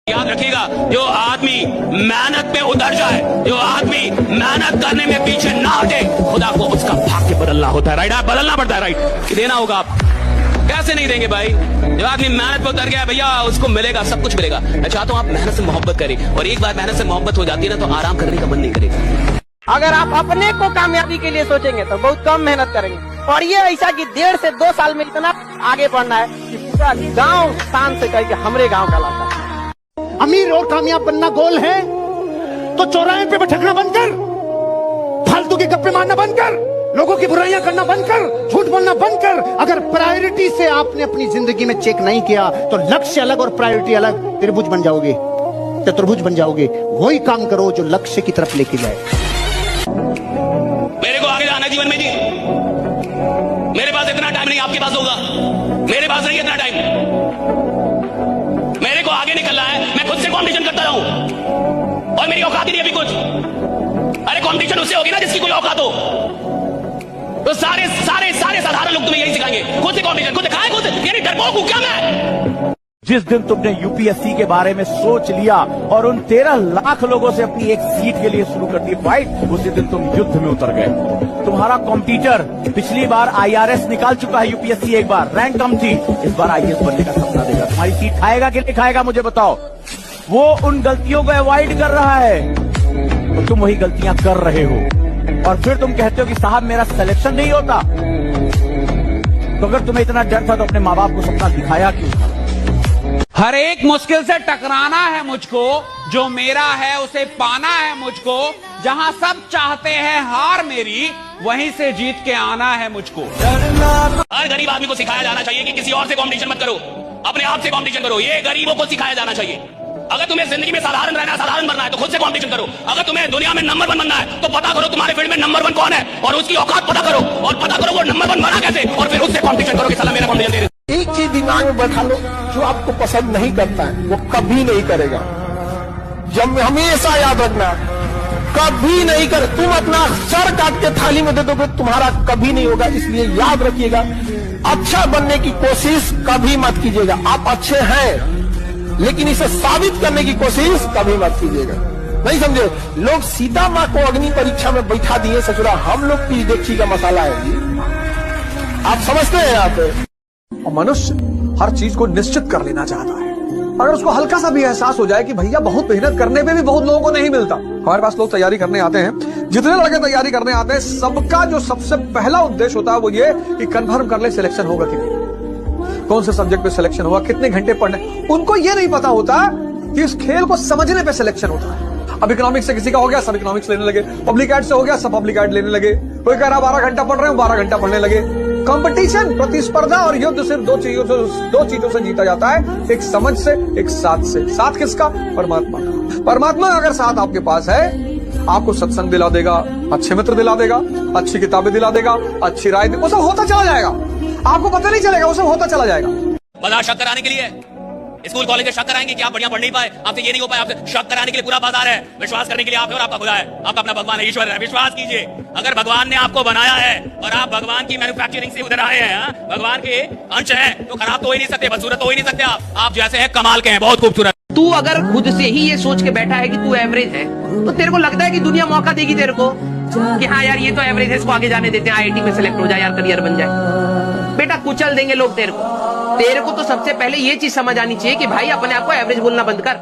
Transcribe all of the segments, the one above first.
याद रखिएगा, जो आदमी मेहनत में उतर जाए, जो आदमी मेहनत करने में पीछे ना हटे, खुदा को उसका भाग्य बदलना होता है। राइट, आप बदलना पड़ता है। राइट, कि देना होगा। आप कैसे नहीं देंगे भाई? जो आदमी मेहनत पे उतर गया भैया, उसको मिलेगा, सब कुछ मिलेगा। मैं चाहता हूं आप मेहनत से मोहब्बत करें, और एक बार मेहनत से मोहब्बत हो जाती है ना, तो आराम करने का मन नहीं करेगा। अगर आप अपने को कामयाबी के लिए सोचेंगे तो बहुत कम मेहनत करेंगे, और ये ऐसा कि 1.5 से 2 साल में इतना आगे बढ़ना है कि पूरा गांव शान से कहे कि हमरे गांव का लाता है। अमीर और कामयाब बनना गोल है तो चौराहे पे भटकना बंद कर, फालतू के गप्पे मारना बंद कर, लोगों की बुराइयां करना बंद कर, झूठ बोलना बंद कर। अगर प्रायोरिटी से आपने अपनी जिंदगी में चेक नहीं किया तो लक्ष्य अलग और प्रायोरिटी अलग, त्रिभुज बन जाओगे, चतुर्भुज बन जाओगे। वही काम करो जो लक्ष्य की तरफ लेके जाए। मेरे को आगे जाना है जीवन में जी। मेरे पास इतना टाइम नहीं, आपके पास होगा। मेरे पास नहीं इतना टाइम। मेरे को आगे निकलना है, मैं खुद से कॉम्पिटिशन करता रहूं, और मेरी औकात ही नहीं अभी कुछ। अरे कॉम्पिटिशन उससे होगी ना जिसकी कोई औकात हो। तो सारे सारे सारे साधारण लोग तुम्हें यही सिखाएंगे, खुद से कॉम्पिटिशन, खुद दिखाए, खुद यानी डरपोक हूं क्या मैं? जिस दिन तुमने यूपीएससी के बारे में सोच लिया और उन 13 लाख लोगों से अपनी एक सीट के लिए शुरू कर दी फाइट, उसी दिन तुम युद्ध में उतर गए। तुम्हारा कॉम्पिटिटर पिछली बार आईआरएस निकाल चुका है, यूपीएससी एक बार रैंक कम थी, इस बार आईएएस बनने का सपना देगा। तुम्हारी सीट खाएगा कि नहीं खाएगा मुझे बताओ। वो उन गलतियों को अवॉइड कर रहा है तो तुम वही गलतियां कर रहे हो, और फिर तुम कहते हो कि साहब मेरा सिलेक्शन नहीं होता। तो अगर तुम्हें इतना डर था तो अपने माँ बाप को सपना दिखाया क्यों? हर एक मुश्किल से टकराना है मुझको, जो मेरा है उसे पाना है मुझको। जहां सब चाहते हैं हार मेरी, वहीं से जीत के आना है मुझको। हर गरीब आदमी को सिखाया जाना चाहिए कि किसी और से कॉम्पिटिशन मत करो, अपने आप से कॉम्पिटिशन करो। ये गरीबों को सिखाया जाना चाहिए। अगर तुम्हें जिंदगी में साधारण रहना, साधारण बनना है तो खुद से कॉम्पिटिशन करो। अगर तुम्हें दुनिया में नंबर 1 बनना है तो पता करो तुम्हारे फील्ड में नंबर 1 कौन है, और उसकी औकात पता करो, और पता करो वो नंबर 1 बना कैसे, और फिर उससे कॉम्पिटिशन करो कि साला मेरा कॉम्पिटिशन दे। एक चीज दिमाग में बैठा लो, जो आपको पसंद नहीं करता है वो कभी नहीं करेगा। जब हमेशा याद रखना, कभी नहीं कर। तुम अपना सर काट के थाली में दे दोगे, तुम्हारा कभी नहीं होगा। इसलिए याद रखिएगा, अच्छा बनने की कोशिश कभी मत कीजिएगा। आप अच्छे हैं लेकिन इसे साबित करने की कोशिश कभी मत कीजिएगा। नहीं समझे? लोग सीता माँ को अग्नि परीक्षा में बैठा दिए ससुरा, हम लोग की देखी का मसाला है। आप समझते हैं? यहाँ पे मनुष्य हर चीज को निश्चित कर लेना चाहता है। अगर उसको हल्का सा भी एहसास हो जाए कि भैया बहुत मेहनत करने में भी बहुत लोगों को नहीं मिलता। हमारे पास लोग तैयारी करने आते हैं, जितने लड़के तैयारी करने आते हैं, सबका जो सबसे पहला उद्देश्य होता है वो ये कि कंफर्म कर ले सिलेक्शन होगा कि नहीं, कौन से सब्जेक्ट पे सिलेक्शन होगा, कितने घंटे पढ़ने। उनको ये नहीं पता होता कि इस खेल को समझने पे सिलेक्शन होता है। अब इकोनॉमिक्स से किसी का हो गया, सब इकोनॉमिक्स लेने लगे। पब्लिक एड से हो गया, सब पब्लिक एड लेने लगे। कोई कह रहा 12 घंटा पढ़ रहे हो, 12 घंटा पढ़ने लगे। कंपटीशन, प्रतिस्पर्धा और युद्ध सिर्फ दो चीजों से जीता जाता है, एक समझ से, एक साथ से। साथ किसका? परमात्मा का। परमात्मा अगर साथ आपके पास है, आपको सत्संग दिला देगा, अच्छे मित्र दिला देगा, अच्छी किताबें दिला देगा, अच्छी राय, वो सब होता चला जाएगा। आपको पता नहीं चलेगा, वो सब होता चला जाएगा। बाजार शक कराने के लिए स्कूल कॉलेज में शक कराएंगे कि आप बढ़िया पढ़ नहीं पाए, आपसे ये नहीं हो पाए। आपसे शक कराने के लिए पूरा बाजार है। विश्वास करने के लिए आप है और आपका खुदा है, आपका अपना भगवान है, ईश्वर है। विश्वास कीजिए, अगर भगवान ने आपको बनाया है और आप भगवान की मैन्युफैक्चरिंग से उधर आए हैं, भगवान के अंश हैं, तो खराब तो हो ही नहीं सकते, बदसूरत तो हो ही नहीं सकते। आप जैसे हैं कमाल के हैं, बहुत खूबसूरत। तू अगर खुद से ही ये सोच के बैठा है कि तू एवरेज है, तो तेरे को लगता है कि दुनिया मौका देगी तेरे को कि हाँ यार ये तो एवरेज है, इसको आगे जाने देते हैं, आईआईटी में सेलेक्ट हो जाए यार, करियर बन जाए। बेटा कुचल देंगे लोग तेरे को तो सबसे पहले ये चीज समझ आनी चाहिए कि भाई अपने आप को एवरेज बोलना बंद कर,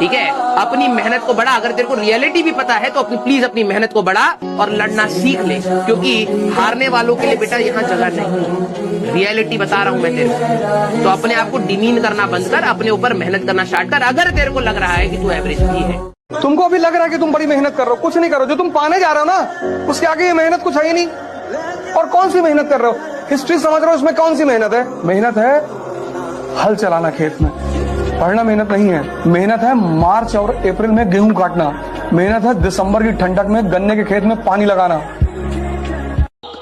ठीक है? अपनी मेहनत को बढ़ा। अगर तेरे को रियलिटी भी पता है तो प्लीज अपनी मेहनत को बढ़ा और लड़ना सीख ले, क्योंकि हारने वालों के लिए बेटा यहाँ जगह नहीं। रियलिटी बता रहा हूं मैं तेरे को। तो अपने आप को डिमीन करना बंद कर, अपने ऊपर मेहनत करना स्टार्ट कर। अगर तेरे को लग रहा है कि तू एवरेज भी है, तुमको अभी लग रहा है कि तुम बड़ी मेहनत कर रहे हो, कुछ नहीं करो। जो तुम पाने जा रहे हो ना, उसके आगे ये मेहनत कुछ है ही नहीं। और कौन सी मेहनत कर रहे हो? हिस्ट्री समझ रहे हो, उसमें कौन सी मेहनत है? मेहनत है हल चलाना खेत में, पढ़ना मेहनत नहीं है। मेहनत है मार्च और अप्रैल में गेहूं काटना, मेहनत है दिसंबर की ठंडक में गन्ने के खेत में पानी लगाना।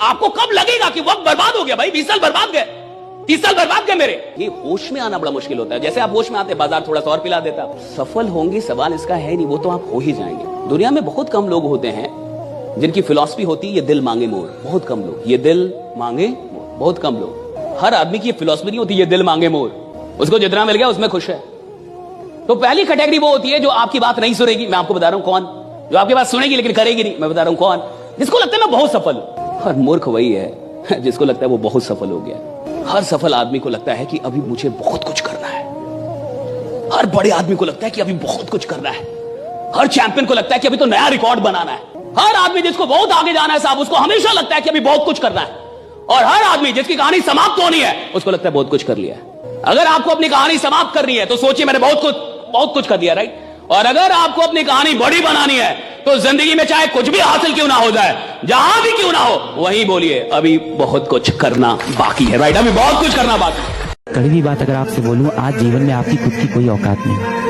आपको कब लगेगा कि वक्त बर्बाद हो गया? भाई 20 साल बर्बाद गए, 30 साल बर्बाद गए मेरे। ये होश में आना बड़ा मुश्किल होता है। जैसे आप होश में आते, बाजार थोड़ा सा और पिला देता। सफल होंगे सवाल इसका है नहीं, वो तो आप हो ही जाएंगे। दुनिया में बहुत कम लोग होते हैं जिनकी फिलॉसफी होती है ये दिल मांगे मोर। बहुत कम लोग, ये दिल मांगे मोर, बहुत कम लोग। हर आदमी की ये फिलॉसफी नहीं होती ये दिल मांगे मोर। उसको जितना मिल गया उसमें खुश है। तो पहली कैटेगरी वो होती है जो आपकी बात नहीं सुनेगी, मैं आपको बता रहा हूं कौन, जो आपकी बात सुनेगी लेकिन करेगी नहीं, मैं बता रहा हूं कौन, जिसको लगता है मैं बहुत सफल हूं। और मूर्ख वही है जिसको लगता है वो बहुत सफल हो गया। हर सफल आदमी को लगता है कि अभी मुझे बहुत कुछ करना है। हर बड़े आदमी को लगता है कि अभी बहुत कुछ करना है। हर चैंपियन को लगता है कि अभी तो नया रिकॉर्ड बनाना है। हर आदमी जिसको बहुत आगे जाना है साहब, उसको हमेशा लगता है कि अभी बहुत कुछ करना है। और हर आदमी जिसकी कहानी समाप्त होनी है, उसको लगता है बहुत कुछ कर लिया है। अगर आपको अपनी कहानी समाप्त करनी है तो सोचिए मैंने बहुत कुछ कर दिया, राइट। और अगर आपको अपनी कहानी बड़ी बनानी है तो जिंदगी में चाहे कुछ भी हासिल क्यों ना हो जाए, जहां भी क्यों ना हो, वहीं बोलिए अभी बहुत कुछ करना बाकी है, राइट। अभी बहुत कुछ करना बाकी है। कड़वी बात अगर आपसे बोलूं, आज जीवन में आपकी खुद की कोई औकात नहीं।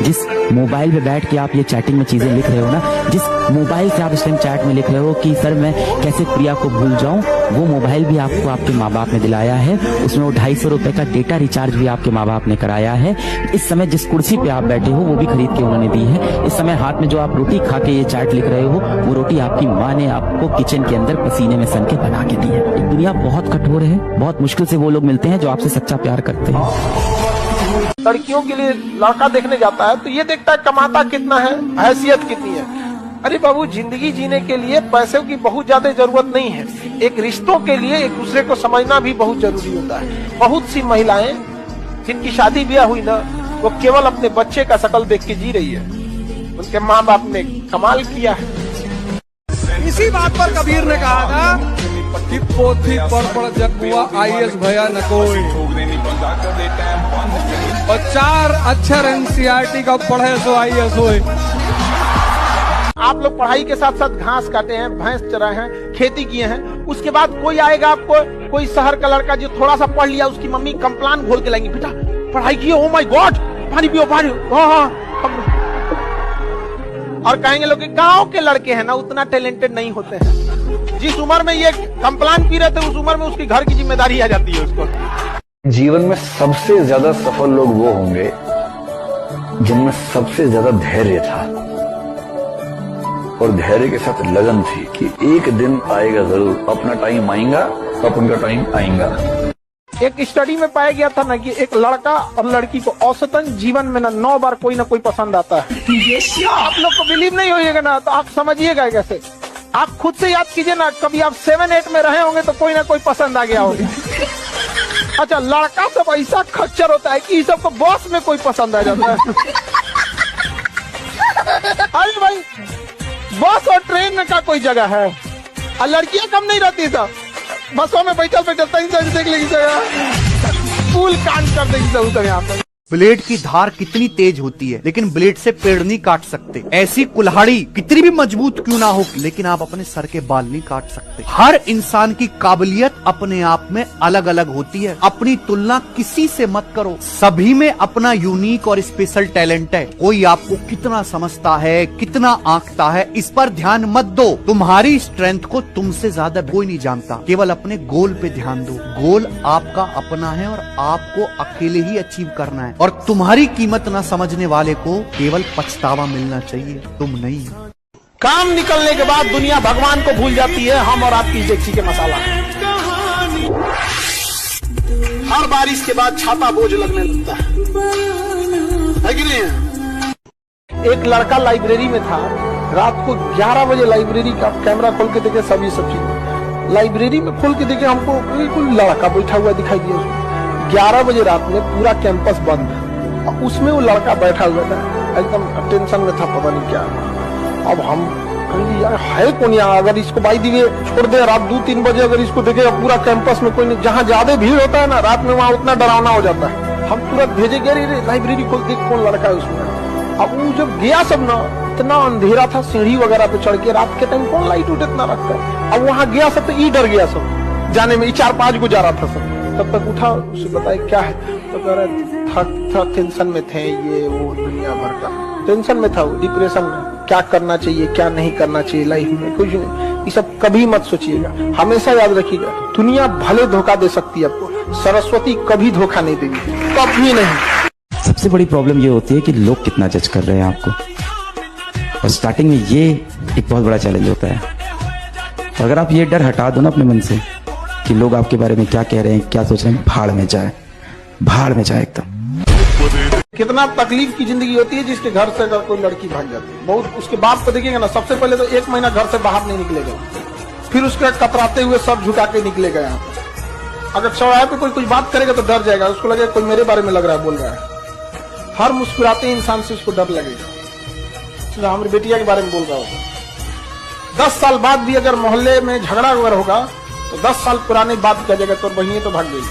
जिस मोबाइल पे बैठ के आप ये चैटिंग में चीजें लिख रहे हो ना, जिस मोबाइल से आप इस टाइम चैट में लिख रहे हो कि सर मैं कैसे प्रिया को भूल जाऊं, वो मोबाइल भी आपको आपके माँ बाप ने दिलाया है। उसमें वो 250 रुपए का डेटा रिचार्ज भी आपके माँ बाप ने कराया है। इस समय जिस कुर्सी पे आप बैठे हो वो भी खरीद के उन्होंने दी है। इस समय हाथ में जो आप रोटी खा के ये चैट लिख रहे हो, वो रोटी आपकी माँ ने आपको किचन के अंदर पसीने में सन के बना के दी है। तो दुनिया बहुत कठोर है, बहुत मुश्किल से वो लोग मिलते हैं जो आपसे सच्चा प्यार करते हैं। लड़कियों के लिए लड़का देखने जाता है तो ये देखता है कमाता कितना है, हैसियत कितनी है। अरे बाबू, जिंदगी जीने के लिए पैसों की बहुत ज्यादा जरूरत नहीं है। एक रिश्तों के लिए एक दूसरे को समझना भी बहुत जरूरी होता है। बहुत सी महिलाएं जिनकी शादी ब्याह हुई ना, वो केवल अपने बच्चे का शकल देख के जी रही है। उनके माँ बाप ने कमाल किया है। इसी बात पर कबीर ने कहा था कि पोथी पढ़ जग हुआ IAS भया न कोई, और 4 अक्षर NCERT का पढ़े सो IAS होए। आप लोग पढ़ाई के साथ साथ घास काटे हैं, भैंस चराए हैं, खेती किए हैं, उसके बाद कोई आएगा आपको, कोई शहर का लड़का जो थोड़ा सा पढ़ लिया, उसकी मम्मी कंप्लान घोल के लाएंगी, बेटा पढ़ाई किए, ओ माय गॉड पानी पियो पानी। हाँ। और कहेंगे लोग कि गांव के लड़के हैं ना, उतना टैलेंटेड नहीं होते हैं। जिस उम्र में ये कंप्लान पी रहे थे, उस उम्र में उसकी घर की जिम्मेदारी आ जाती है उसको। जीवन में सबसे ज्यादा सफल लोग वो होंगे जिनमें सबसे ज्यादा धैर्य था और धैर्य के साथ लगन थी कि एक दिन आएगा जरूर, अपना टाइम आएगा, अपन का टाइम आएगा। एक स्टडी में पाया गया था ना कि एक लड़का और लड़की को औसतन जीवन में ना 9 बार कोई ना कोई पसंद आता है। आप लोग को बिलीव नहीं होइएगा ना तो आप समझिएगा कैसे। आप खुद से याद कीजिए ना, कभी आप 7-8 में रहे होंगे तो कोई ना कोई पसंद आ गया होगा। अच्छा, लड़का सब ऐसा खच्चर होता है कि सबको बॉस में कोई पसंद आ जाता है। अरे भाई, बस और ट्रेन में का कोई जगह है, और लड़कियां कम नहीं रहती सब, बसों में बैठल देख लेगी जगह, फूल कांड कर देगी सब यहाँ पर। ब्लेड की धार कितनी तेज होती है, लेकिन ब्लेड से पेड़ नहीं काट सकते। ऐसी कुल्हाड़ी कितनी भी मजबूत क्यों ना हो, लेकिन आप अपने सर के बाल नहीं काट सकते। हर इंसान की काबिलियत अपने आप में अलग अलग होती है। अपनी तुलना किसी से मत करो, सभी में अपना यूनिक और स्पेशल टैलेंट है। कोई आपको कितना समझता है, कितना आंकता है, इस पर ध्यान मत दो। तुम्हारी स्ट्रेंथ को तुमसे ज्यादा कोई नहीं जानता। केवल अपने गोल पे ध्यान दो। गोल आपका अपना है और आपको अकेले ही अचीव करना है। और तुम्हारी कीमत ना समझने वाले को केवल पछतावा मिलना चाहिए, तुम नहीं। काम निकलने के बाद दुनिया भगवान को भूल जाती है, हम और आपकी इज्जत के मसाला। हर बारिश के बाद छाता बोझ लगने लगता है कि नहीं? एक लड़का लाइब्रेरी में था, रात को 11 बजे लाइब्रेरी का कैमरा खोल के देखे, सभी सब चीज लाइब्रेरी में खोल के देखे, हमको कोई लड़का बैठा हुआ दिखाई दिया। 11 बजे रात में पूरा कैंपस बंद है और उसमें वो लड़का बैठा हुआ था, एकदम टेंशन में था, पता नहीं क्या। अब हम कहेंगे यार है कौन यहाँ, अगर इसको बाई दिए छोड़ दे, रात 2-3 बजे अगर इसको देखे पूरा कैंपस में कोई नहीं, जहाँ ज्यादा भीड़ होता है ना रात में, वहाँ उतना डरावना हो जाता है। हम तुरंत भेजे गए लाइब्रेरी खोल देख कौन लड़का है उसमें। अब वो जब गया सब ना, इतना अंधेरा था, सीढ़ी वगैरह पे चढ़ के, रात के टाइम कौन लाइट उठ इतना रखता है। अब वहाँ गया सब तो डर गया सब जाने में, 4-5 को जा रहा था सब। तब तक उठा, उसे बताया क्या है, तो कह रहे था टेंशन में थे, ये वो दुनिया भर का टेंशन में था, वो डिप्रेशन में, क्या करना चाहिए क्या नहीं करना चाहिए लाइफ में, कुछ नहीं। ये सब कभी मत सोचिएगा, हमेशा याद रखिएगा, दुनिया भले धोखा दे सकती है आपको, सरस्वती कभी धोखा नहीं देगी, कभी नहीं। सबसे बड़ी प्रॉब्लम ये होती है कि लोग कितना जज कर रहे हैं आपको, और स्टार्टिंग में ये एक बहुत बड़ा चैलेंज होता है। अगर आप ये डर हटा दो ना अपने मन से कि लोग आपके बारे में क्या कह रहे हैं, क्या सोच रहे हैं, भाड़ में जाए एकदम। कितना तकलीफ की जिंदगी होती है जिसके घर से अगर कोई लड़की भाग जाती है। बहुत उसके बाप को देखिएगा ना, सबसे पहले तो 1 महीना घर से बाहर नहीं निकलेगा, फिर उसके कतराते हुए सब झुका के निकलेगा यहाँ पे। अगर चौराहे पे कोई कुछ बात करेगा तो डर जाएगा, उसको लगेगा कोई मेरे बारे में लग रहा है बोल रहा है। हर मुस्कुराते इंसान से उसको डर लगेगा, हमारी बेटिया के बारे में बोल रहा होगा। 10 साल बाद भी अगर मोहल्ले में झगड़ा वगैरह होगा तो 10 साल पुरानी बात का जगह तो वही तो भाग गई।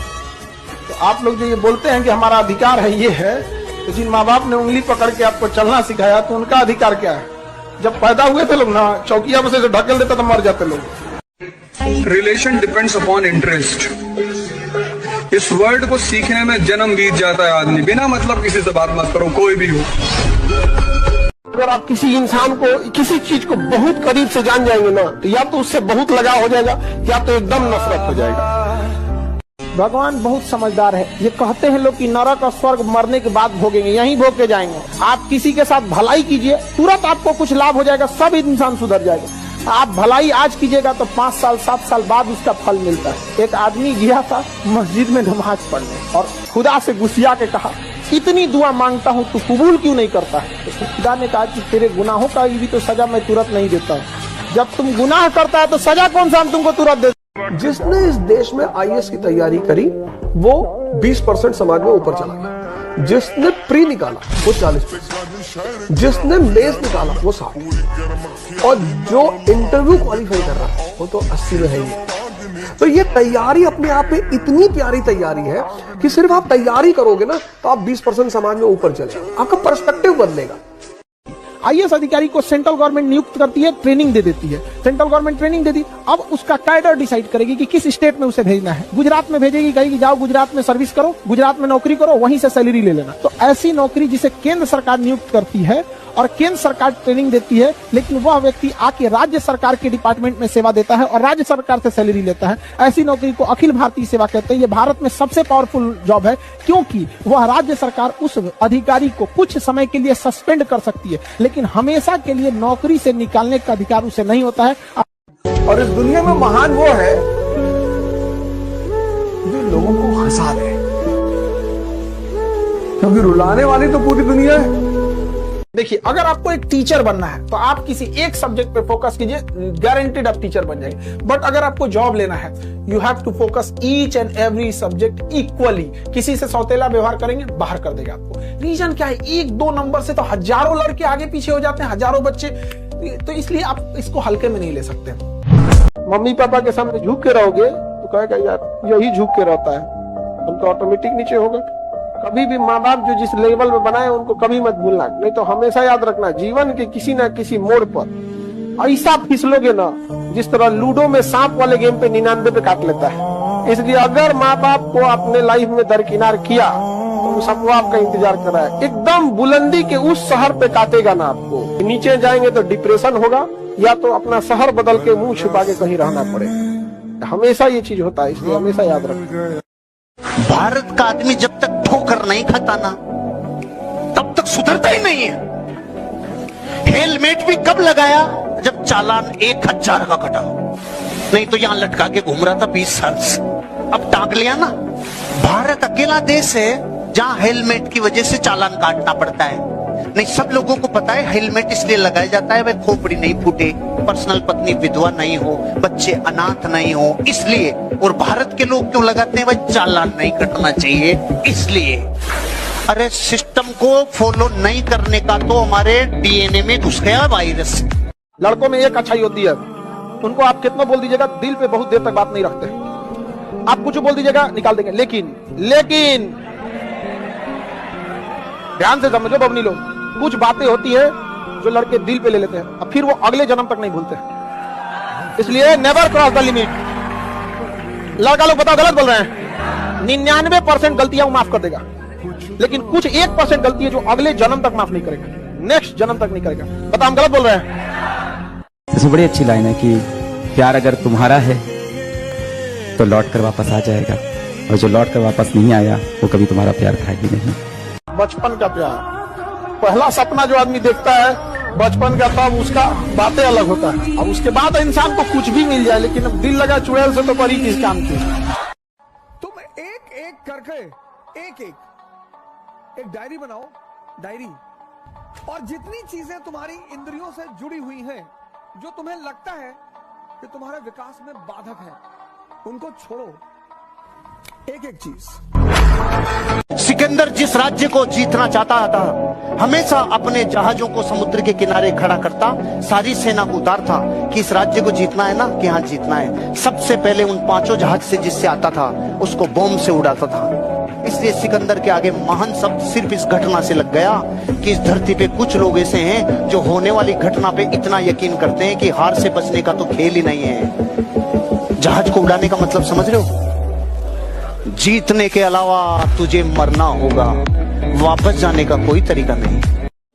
तो आप लोग जो ये बोलते हैं कि हमारा अधिकार है ये है, तो जिन माँ बाप ने उंगली पकड़ के आपको चलना सिखाया तो उनका अधिकार क्या है? जब पैदा हुए थे लोग ना, चौकिया में से ढकेल देता तो मर जाते लोग। Relation depends upon interest. इस वर्ड को सीखने में जन्म बीत जाता है आदमी। बिना मतलब किसी से बात मत करो, कोई भी हो। अगर आप किसी इंसान को, किसी चीज को बहुत करीब से जान जाएंगे ना, तो या तो उससे बहुत लगाव हो जाएगा या तो एकदम नफरत हो जाएगा। भगवान बहुत समझदार है। ये कहते हैं लोग कि नरक और स्वर्ग मरने के बाद भोगेंगे, यहीं भोग के जाएंगे। आप किसी के साथ भलाई कीजिए, तुरंत आपको कुछ लाभ हो जाएगा, सब इंसान सुधर जाएगा। आप भलाई आज कीजिएगा तो 5 साल 7 साल बाद उसका फल मिलता है। एक आदमी गया था मस्जिद में नमाज पढ़ने और खुदा से गुस्सिया के कहा, इतनी दुआ मांगता हूँ तू कबूल क्यों नहीं करता है? तो खुदा ने कहा कि तेरे गुनाहों का भी तो सजा मैं तुरंत नहीं देता हूँ। जब तुम गुनाह करता है तो सजा कौन सा हम तुमको तुरंत देता? जिसने इस देश में IAS की तैयारी करी वो 20% समाज में ऊपर चला गया। जिसने प्री निकाला वो 40%, जिसने मेंस निकाला वो 60%, और जो इंटरव्यू क्वालिफाई कर रहा है वो तो 80 में है ही। तो ये तैयारी अपने आप में इतनी प्यारी तैयारी है कि सिर्फ आप तैयारी करोगे ना तो आप 20% समाज में ऊपर चले, आपका पर्सपेक्टिव बदलेगा। IAS अधिकारी को सेंट्रल गवर्नमेंट नियुक्त करती है, ट्रेनिंग दे देती है। सेंट्रल गवर्नमेंट ट्रेनिंग दे दी, अब उसका कैडर डिसाइड करेगी कि किस स्टेट में उसे भेजना है। गुजरात में भेजेगी, कहेगी जाओ गुजरात में सर्विस करो, गुजरात में नौकरी करो, वहीं से सैलरी ले लेना। तो ऐसी नौकरी जिसे केंद्र सरकार नियुक्त करती है और केंद्र सरकार ट्रेनिंग देती है, लेकिन वह व्यक्ति आके राज्य सरकार के डिपार्टमेंट में सेवा देता है और राज्य सरकार से सैलरी लेता है, ऐसी नौकरी को अखिल भारतीय सेवा कहते हैं। ये भारत में सबसे पावरफुल जॉब है, क्योंकि वह राज्य सरकार उस अधिकारी को कुछ समय के लिए सस्पेंड कर सकती है, लेकिन हमेशा के लिए नौकरी से निकालने का अधिकार उसे नहीं होता है। और इस दुनिया में महान वो है जो लोगों को हंसा दे, क्योंकि रुलाने वाली तो पूरी दुनिया है। देखिए, अगर आपको एक टीचर बनना है तो आप किसी एक सब्जेक्ट पे फोकस कीजिए, गारंटीड आप टीचर बन जाएंगे। बट अगर आपको जॉब लेना है, you have to focus each and every subject equally. किसी से सौतेला व्यवहार करेंगे, बाहर कर देगा आपको। रीजन क्या है? 1-2 नंबर से तो हजारों लड़के आगे पीछे हो जाते हैं, हजारों बच्चे। तो इसलिए आप इसको हल्के में नहीं ले सकते। मम्मी पापा के सामने झुक के रहोगे तो कहेगा यार यही झुक के रहता है, हम तो ऑटोमेटिक नीचे होगा। कभी भी माँ बाप जो जिस लेवल में बनाए उनको कभी मत भूलना, नहीं तो हमेशा याद रखना जीवन के किसी न किसी मोड़ पर ऐसा फिसलोगे ना जिस तरह लूडो में सांप वाले गेम पे 99 पे काट लेता है। इसलिए अगर माँ बाप को अपने लाइफ में दरकिनार किया तो सबको आपका इंतजार कर रहा है। एकदम बुलंदी के उस शहर पे काटेगा ना आपको, नीचे जाएंगे तो डिप्रेशन होगा या तो अपना शहर बदल के मुंह छुपा के कहीं रहना पड़ेगा। हमेशा ये चीज होता है, इसलिए हमेशा याद रखना। भारत का आदमी जब तक ठोकर नहीं खाता ना तब तक सुधरता ही नहीं है। हेलमेट भी कब लगाया? जब चालान 1000 का कटा, नहीं तो यहां लटका के घूम रहा था 20 साल से, अब टांग लिया ना। भारत अकेला देश है जहां हेलमेट की वजह से चालान काटना पड़ता है। नहीं, सब लोगों को पता है हेलमेट इसलिए लगाया जाता है भाई खोपड़ी नहीं फूटे, पर्सनल पत्नी विधवा नहीं हो, बच्चे अनाथ नहीं हो, इसलिए। और भारत के लोग क्यों लगाते हैं भाई? चालान नहीं कटना चाहिए इसलिए। अरे सिस्टम को फॉलो नहीं करने का तो हमारे DNA में घुस गया वायरस। लड़कों में एक अच्छाई होती है, उनको आप कितना बोल दीजिएगा दिल पे बहुत देर तक बात नहीं रखते। आप कुछ बोल दीजिएगा निकाल देंगे, लेकिन ध्यान से समझो बबनी लोग, कुछ बातें होती है जो लड़के दिल पे ले लेते हैं और फिर वो अगले जन्म तक नहीं भूलते। इसलिए नेवर क्रॉस द लिमिट। लड़का लोग बताओ गलत बोल रहे हैं। 99% गलतियां वो माफ कर देगा, लेकिन कुछ 1% गलती है जो अगले जन्म तक माफ नहीं करेगा, नेक्स्ट जन्म तक नहीं करेगा। बताओ हम गलत बोल रहे हैं? इसमें बड़ी अच्छी लाइन है कि प्यार अगर तुम्हारा है तो लौट कर वापस आ जाएगा, और जो लौट कर वापस नहीं आया वो कभी तुम्हारा प्यार था ही नहीं। बचपन का प्यार, पहला सपना जो आदमी देखता है बचपन का, तब उसका बातें अलग होता है। अब उसके बाद इंसान को कुछ भी मिल जाए, लेकिन अब दिल लगा चुड़ैल से तो बड़ी किस काम की। तुम एक एक करके एक एक डायरी बनाओ, डायरी, और जितनी चीजें तुम्हारी इंद्रियों से जुड़ी हुई हैं, जो तुम्हें लगता है कि तुम्हारे विकास में बाधक है, उनको छोड़ो, एक एक चीज। सिकंदर जिस राज्य को जीतना चाहता था, हमेशा अपने जहाजों को समुद्र के किनारे खड़ा करता, सारी सेना को उतारता कि इस राज्य को जीतना है ना, कि हाँ जीतना है। सबसे पहले उन 5 जहाज से जिससे आता था उसको बॉम्ब से उड़ाता था। इसलिए सिकंदर के आगे महान शब्द सिर्फ इस घटना से लग गया कि इस धरती पे कुछ लोग ऐसे हैं जो होने वाली घटना पे इतना यकीन करते हैं कि हार से बचने का तो खेल ही नहीं है। जहाज को उड़ाने का मतलब समझ रहे हो? जीतने के अलावा तुझे मरना होगा, वापस जाने का कोई तरीका नहीं।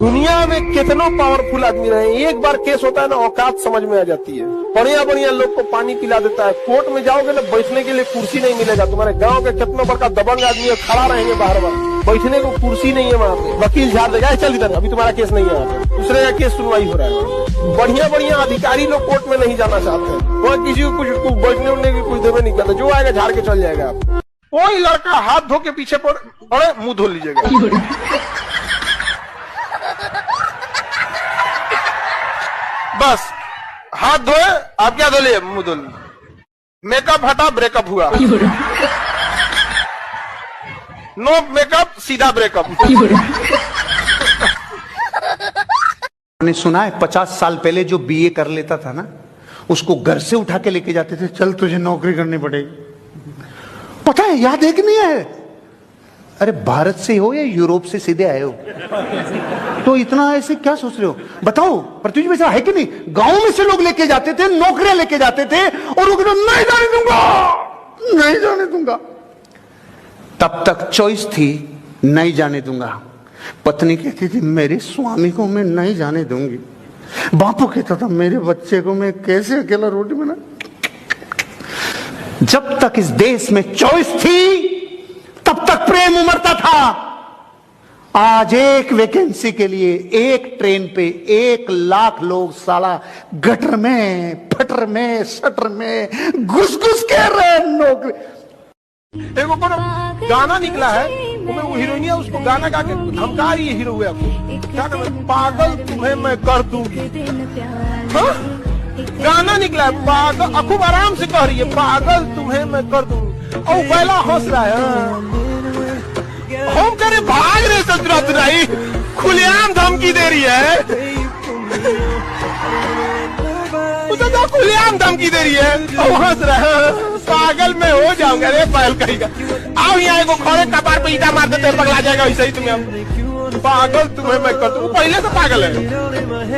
दुनिया में कितनों पावरफुल आदमी रहे, एक बार केस होता है ना, औकात समझ में आ जाती है। बढ़िया बढ़िया लोग को पानी पिला देता है। कोर्ट में जाओगे ना, बैठने के लिए कुर्सी नहीं मिलेगा। तुम्हारे गांव के कितना बड़का दबंग आदमी है, खड़ा रहेंगे बाहर बार, बैठने को कुर्सी नहीं है वहाँ पे। वकील झाड़ देगा, चल इधर, अभी तुम्हारा केस नहीं है, दूसरे का केस सुनवाई हो रहा है। बढ़िया बढ़िया अधिकारी लोग कोर्ट में नहीं जाना चाहते, वहाँ किसी को कुछ बैठने उठने की कुछ देवे नहीं करता, जो आएगा झाड़ के चल जाएगा। कोई लड़का हाथ धो के पीछे पड़, अरे मुंह धो लीजिएगा। बस हाथ धोए, आप क्या धो लिए, मुंह धो लिए। मेकअप हटा, ब्रेकअप हुआ। नो मेकअप, सीधा ब्रेकअप। मैंने सुना है 50 साल पहले जो बीए कर लेता था ना, उसको घर से उठा के लेके जाते थे, चल तुझे नौकरी करनी पड़ेगी। पता है, याद है कि नहीं है? अरे भारत से हो या यूरोप से सीधे आए हो, तो इतना ऐसे क्या सोच रहे हो? बताओ, पर तुझे वैसा है कि नहीं? गांव में से लोग लेके जाते थे, नौकरियां लेके जाते थे, और वो कहते नहीं जाने दूंगा, नहीं जाने दूंगा। तब तक चॉइस थी, नहीं जाने दूंगा। पत्नी कहती थी मेरे स्वामी को मैं नहीं जाने दूंगी। बापू कहता था मेरे बच्चे को मैं कैसे अकेला रोटी बना। जब तक इस देश में चॉइस थी, तब तक प्रेम उमड़ता था। आज एक वैकेंसी के लिए एक ट्रेन पे 1 लाख लोग साला गटर में, फटर में, शटर में घुस घुस के रहे नौकरी। देखो गाना निकला है, वो हीरोइनिया उसको गाना गा के धमका रही है, हीरो हुआ क्या कर, पागल तुम्हें मैं कर दूंगी। हाँ? गाना निकला है, पागल, खूब आराम से कह रही है, पागल तुम्हें मैं कर दूंगी, और पहला हंस रहा है। हम करे भाग रहे ससुरा तुराई, खुलेआम धमकी दे रही है, उसे तो खुलेआम धमकी दे रही है, और हंस रहा है, पागल मैं हो जाऊंगा रे पायल कहेगा। आओ यहाँ को खड़े कपार पे ईटा मार देते पगला जाएगा, वैसे ही तुम्हें पागल तुम्हें मैं कर दूंगी। पहले से पागल है।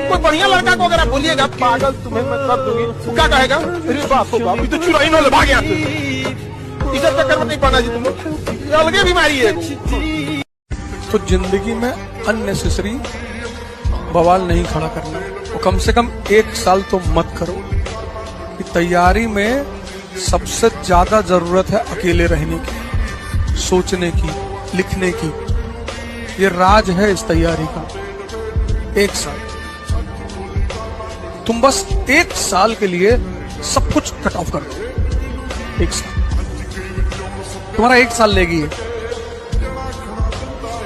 कोई बढ़िया लड़का को अगर आप बोलिएगा पागल तुम्हें मैं कर दूंगी, वो क्या कहेगा, अरे बाप रे बाप, ये तो चुराई न भाग यहाँ से। इस चक्कर में नहीं पड़ना जी, तुम अलगे बीमारी है। तो जिंदगी में अननेसेसरी बवाल नहीं खड़ा करना, वो कम से कम 1 साल तो मत करो। कि तैयारी में सबसे ज्यादा जरूरत है अकेले रहने की, सोचने की, लिखने की। ये राज है इस तैयारी का। 1 साल तुम बस 1 साल के लिए सब कुछ कट ऑफ कर दो। 1 साल तुम्हारा 1 साल लेगी,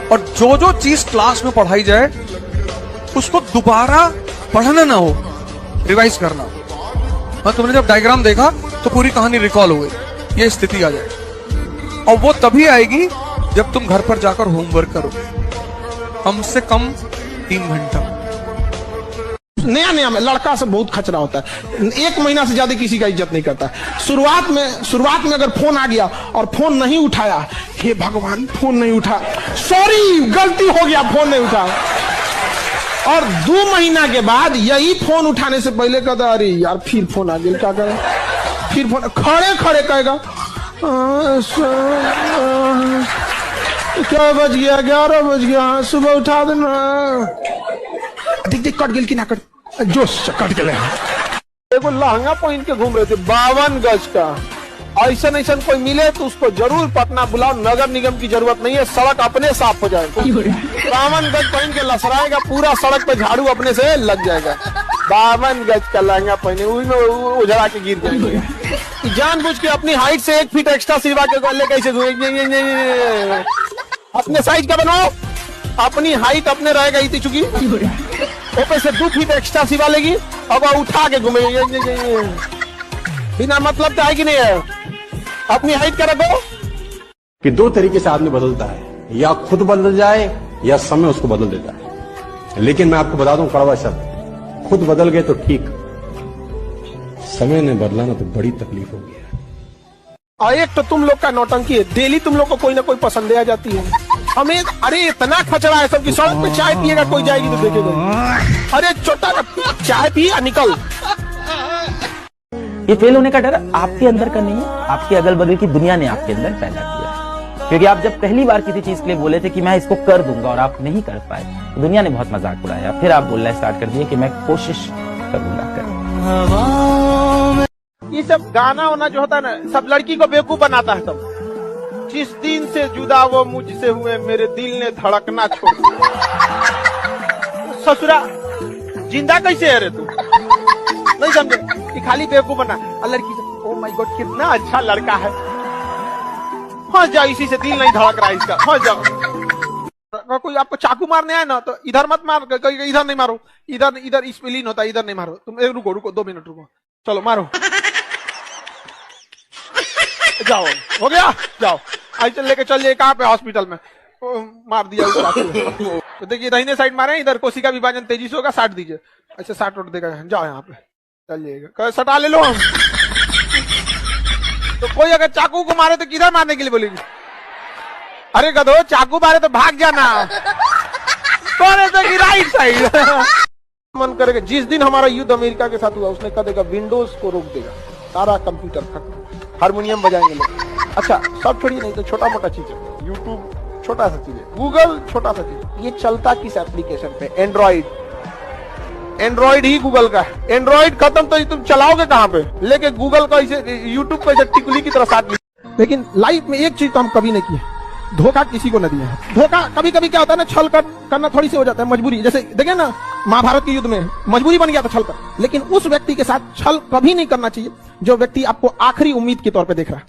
और जो जो चीज क्लास में पढ़ाई जाए उसको दोबारा पढ़ना ना हो, रिवाइज करना। हाँ, तुमने जब डायग्राम देखा तो पूरी कहानी रिकॉल हो गई, ये स्थिति आ जाए। और वो तभी आएगी जब तुम घर पर जाकर होमवर्क करो, कम से कम 3 घंटा। नया नया में लड़का से बहुत खचरा होता है, 1 महीना से ज्यादा किसी का इज्जत नहीं करता है। शुरुआत में अगर फोन आ गया और फोन नहीं उठाया, हे भगवान फोन नहीं उठा, सॉरी गलती हो गया, फोन नहीं उठा। और 2 महीना के बाद यही फोन उठाने से पहले कहता अरे यार फिर फोन आ गया, क्या करें, फिर फोन खड़े खड़े कहेगा क्या बज गया, 11 बज गया, सुबह उठा देना। देख देख कट गया कि ना कट, जोश कट गया। देखो लहंगा पहन के घूम रहे थे 52 गज का। ऐसा ऐसा कोई मिले तो उसको जरूर पटना बुलाओ, नगर निगम की जरूरत नहीं है, सड़क अपने साफ हो जाएगा। 52 गज पहन के लसराएगा, पूरा सड़क पे झाड़ू अपने से लग जाएगा। 52 गज का लहंगा पहने, उसमें उजड़ा के गिर जाएंगे। जानबूझ के अपनी हाइट से 1 फीट एक्स्ट्रा सिलवा के लेके कैसे अपने साइज का बनाओ, अपनी हाइट अपने रहेगा इतनी चुकी, ऊपर से 2 फीट एक्स्ट्रा सिवा लेगी, अब उठा के घूमेगी बिना मतलब का है कि नहीं है। अपनी हाइट का रखो। कि 2 तरीके से आदमी बदलता है, या खुद बदल जाए या समय उसको बदल देता है। लेकिन मैं आपको बता दूं कड़वा शब्द, खुद बदल गए तो ठीक, समय ने बदला ना तो बड़ी तकलीफ होगी। और एक तो तुम लोग का नौटंकी है, डेली तुम लोग को कोई ना कोई पसंद आ जाती है हमें। अरे इतना खचड़ा है सब की, सड़क पे चाय पिएगा कोई जाएगी तो देखेगा, अरे छोटा चाय पी निकल। ये फेल होने का डर आपके अंदर का नहीं है, आपके अगल बगल की दुनिया ने आपके अंदर पैदा किया है। क्योंकि आप जब पहली बार किसी चीज के लिए बोले थे कि मैं इसको कर दूंगा और आप नहीं कर पाए, तो दुनिया ने बहुत मजाक उड़ाया। फिर आप बोलना स्टार्ट कर दिए कि मैं कोशिश करूंगा। ये सब गाना होना जो होता है ना, सब लड़की को बेवकूफ बनाता है। सब जिस दिन से जुदा वो मुझसे हुए, मेरे दिल ने धड़कना छोड़ दिया। ससुरा जिंदा कैसे है रे तू, नहीं समझे कि खाली बेवकूफ बना। और लड़की से ओ माय गॉड कितना अच्छा लड़का है, फंस जाओ, इसी से दिल नहीं धड़क रहा है इसका, फंस जाओ। कोई आपको चाकू मारने आए ना तो इधर मत मार, इधर नहीं मारो, इधर इधर स्पेलिन होता है, इधर नहीं मारो। तुम रुको रुको 2 मिनट रुको, चलो मारो, जाओ हो गया, जाओ आज लेके चल जाइए कहाँ पे, हॉस्पिटल में। मार दिया तो देखिए दाहिने साइड मारे, इधर कोशिका विभाजन तेजी से होगा, 60 दीजिए। अच्छा 60 उठ देगा, जाओ यहाँ पे चल जाइएगा, सटा ले लो हम। तो कोई अगर चाकू को मारे तो किधर मारने के लिए बोलेगी? अरे गधो, चाकू मारे तो भाग जाना, राइट साइड। मन करेगा जिस दिन हमारा युद्ध अमेरिका के साथ हुआ, उसने कह देगा विंडोज को रोक देगा, सारा कंप्यूटर खत्म, हारमोनियम बजाएंगे लोग। अच्छा सब छोड़िए, नहीं तो छोटा मोटा चीज है, यूट्यूब छोटा सा चीज है, गूगल छोटा सा चीज है। ये चलता किस एप्लीकेशन पे? एंड्रॉइड ही गूगल का है। एंड्रॉइड खत्म तो तुम चलाओगे कहाँ पे? लेके गूगल का इसे यूट्यूब को इसे टिकुली की तरह साथ। लेकिन लाइफ में एक चीज तो हम कभी नहीं किए, धोखा किसी को न दिया है। धोखा कभी कभी क्या होता है ना, छल करना थोड़ी सी हो जाता है, मजबूरी। जैसे देखिए ना महाभारत के युद्ध में मजबूरी बन गया था छल कर, लेकिन उस व्यक्ति के साथ छल कभी नहीं करना चाहिए जो व्यक्ति आपको आखिरी उम्मीद के तौर पे देख रहा है।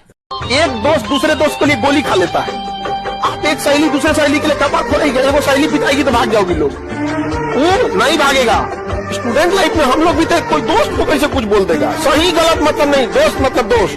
एक दोस्त दूसरे दोस्त के लिए गोली खा लेता है, आप एक सहेली दूसरे सहेली के लिए कपाट खोलेगी, वो सहेली पिटाएगी तो भाग जाओगे लोग, वो नहीं भागेगा। स्टूडेंट लाइफ में हम लोग भी थे, कोई दोस्त को कैसे कुछ बोल देगा, सही गलत मतलब नहीं, दोस्त मतलब दोस्त।